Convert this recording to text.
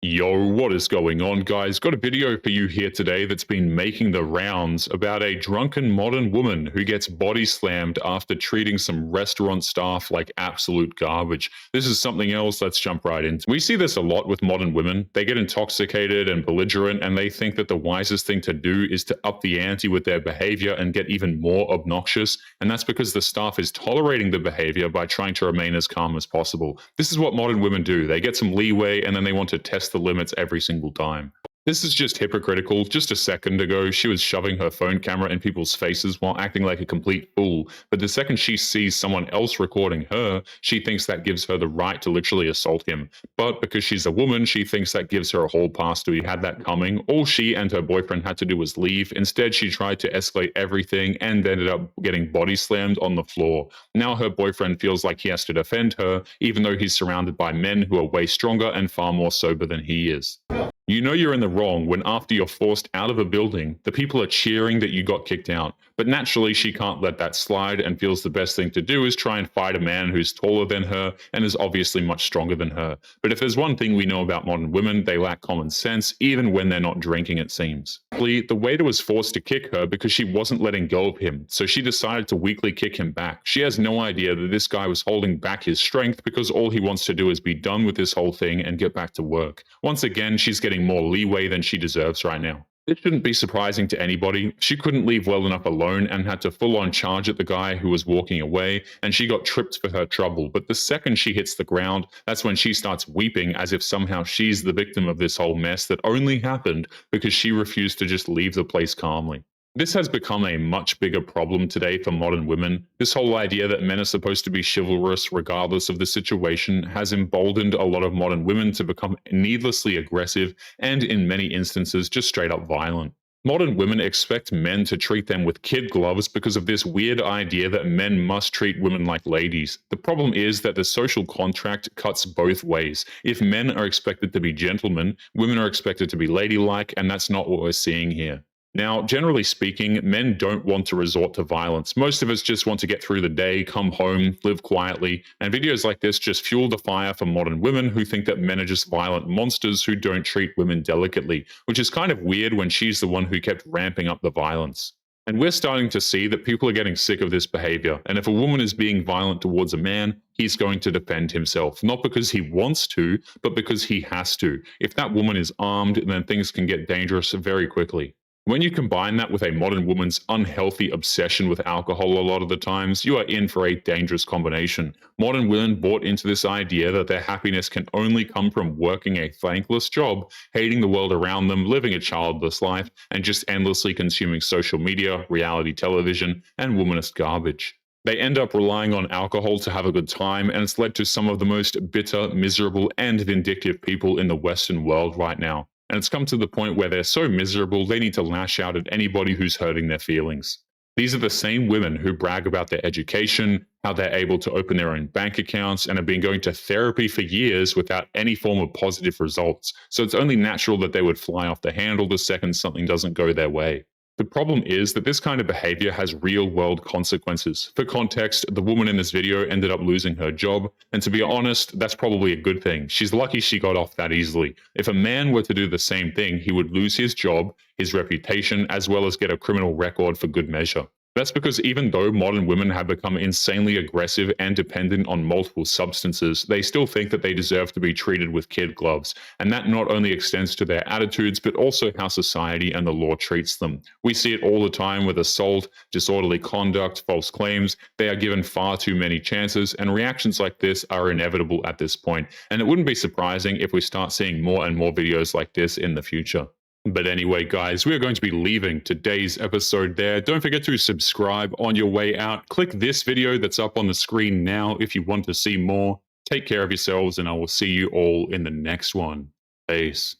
Yo, what is going on, guys? Got a video for you here today that's been making the rounds about a drunken modern woman who gets body slammed after treating some restaurant staff like absolute garbage. This is something else. Let's jump right in. We see this a lot with modern women. They get intoxicated and belligerent, and they think that the wisest thing to do is to up the ante with their behavior and get even more obnoxious. And that's because the staff is tolerating the behavior by trying to remain as calm as possible. This is what modern women do. They get some leeway and then they want to test the limits every single time. This is just hypocritical. Just a second ago, she was shoving her phone camera in people's faces while acting like a complete fool. But the second she sees someone else recording her, she thinks that gives her the right to literally assault him. But because she's a woman, she thinks that gives her a hall pass to had that coming. All she and her boyfriend had to do was leave. Instead, she tried to escalate everything and ended up getting body slammed on the floor. Now her boyfriend feels like he has to defend her, even though he's surrounded by men who are way stronger and far more sober than he is. You know you're in the wrong when after you're forced out of a building, the people are cheering that you got kicked out. But naturally, she can't let that slide and feels the best thing to do is try and fight a man who's taller than her and is obviously much stronger than her. But if there's one thing we know about modern women, they lack common sense, even when they're not drinking, it seems. The waiter was forced to kick her because she wasn't letting go of him, so she decided to weakly kick him back. She has no idea that this guy was holding back his strength because all he wants to do is be done with this whole thing and get back to work. Once again, she's getting more leeway than she deserves right now. This shouldn't be surprising to anybody. She couldn't leave well enough alone and had to full-on charge at the guy who was walking away, and she got tripped for her trouble. But the second she hits the ground, that's when she starts weeping as if somehow she's the victim of this whole mess that only happened because she refused to just leave the place calmly. This has become a much bigger problem today for modern women. This whole idea that men are supposed to be chivalrous regardless of the situation has emboldened a lot of modern women to become needlessly aggressive and, in many instances, just straight up violent. Modern women expect men to treat them with kid gloves because of this weird idea that men must treat women like ladies. The problem is that the social contract cuts both ways. If men are expected to be gentlemen, women are expected to be ladylike, and that's not what we're seeing here. Now, generally speaking, men don't want to resort to violence. Most of us just want to get through the day, come home, live quietly, and videos like this just fuel the fire for modern women who think that men are just violent monsters who don't treat women delicately, which is kind of weird when she's the one who kept ramping up the violence. And we're starting to see that people are getting sick of this behavior, and if a woman is being violent towards a man, he's going to defend himself, not because he wants to, but because he has to. If that woman is armed, then things can get dangerous very quickly. When you combine that with a modern woman's unhealthy obsession with alcohol a lot of the times, you are in for a dangerous combination. Modern women bought into this idea that their happiness can only come from working a thankless job, hating the world around them, living a childless life, and just endlessly consuming social media, reality television, and womanist garbage. They end up relying on alcohol to have a good time, and it's led to some of the most bitter, miserable, and vindictive people in the Western world right now. And it's come to the point where they're so miserable they need to lash out at anybody who's hurting their feelings. These are the same women who brag about their education, how they're able to open their own bank accounts, and have been going to therapy for years without any form of positive results. So it's only natural that they would fly off the handle the second something doesn't go their way. The problem is that this kind of behavior has real-world consequences. For context, the woman in this video ended up losing her job, and to be honest, that's probably a good thing. She's lucky she got off that easily. If a man were to do the same thing, he would lose his job, his reputation, as well as get a criminal record for good measure. That's because even though modern women have become insanely aggressive and dependent on multiple substances, they still think that they deserve to be treated with kid gloves. And that not only extends to their attitudes, but also how society and the law treats them. We see it all the time with assault, disorderly conduct, false claims. They are given far too many chances, and reactions like this are inevitable at this point. And it wouldn't be surprising if we start seeing more and more videos like this in the future. But anyway, guys, we are going to be leaving today's episode there. Don't forget to subscribe on your way out. Click this video that's up on the screen now if you want to see more. Take care of yourselves, and I will see you all in the next one. Peace.